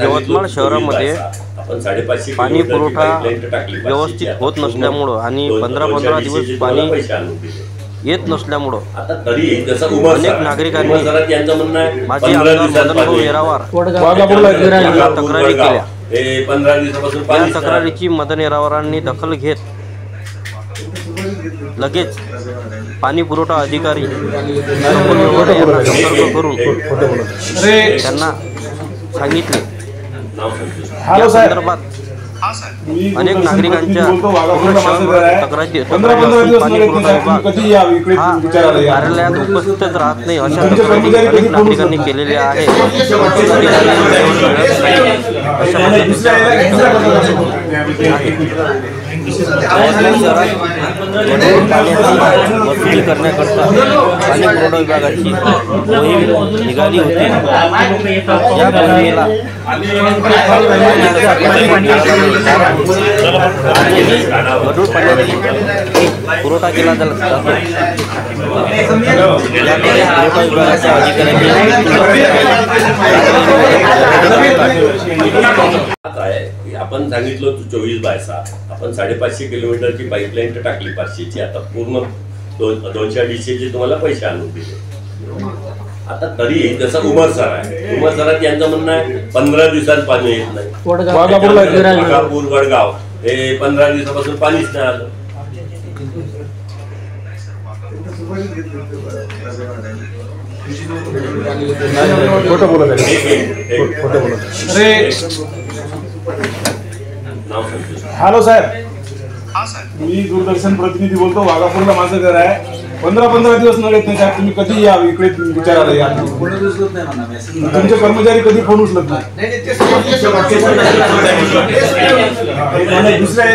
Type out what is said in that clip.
यवतमाळ शहरामध्ये पाणी पुरवठा व्यवस्थित होत नसल्यामुळं आणि 15-15 दिवस पाणी येत नसल्यामुळं अनेक नागरिकांनी माजी आमदार मदनभाऊ येरावार तक्रारी केल्या। या तक्रारीची मदन येरावारांनी दखल घेत लगेच पाणी पुरवठा अधिकारी यांना संपर्क करून त्यांना सांगितले। या संदर्भात अनेक नागरिकांच्या तक्रारी पाणी पुरवठा विभाग हा कार्यालयात उपस्थितच राहत नाही अशा तक्रारी अनेक नागरिकांनी केलेल्या आहे। वसुली करण्याकरता पाणी पुरवठा विभागाची मोहीम निघाली होती। या मोहिमेला गढूळ पाण्याची पुरवठा केला जातो। पुरवठा विभागाच्या अधिकाऱ्यांनी आपण सांगितलं 24/7 आपण 550 किलोमीटरची पाईपलाईन टाकली 500ची। आता पूर्ण 200-250चे तुम्हाला पैसे आणून दिले। आता तरी जसं उमर सर आहे, उमर सरात यांचं म्हणणं आहे 15 दिवसात पाणी येत नाही। वाघापूर वडगाव हे 15 दिवसापासून पाणीच नाही आलं। हॅलो साहेब, मी दूरदर्शन प्रतिनिधी बोलतो। वाघापूरला माझं घर आहे। 15-15 दिवस न येत नाही साहेब। तुम्ही कधी या इकडे विचारायला या। तुमचे कर्मचारी कधी फोन उचलत नाही। दुसऱ्या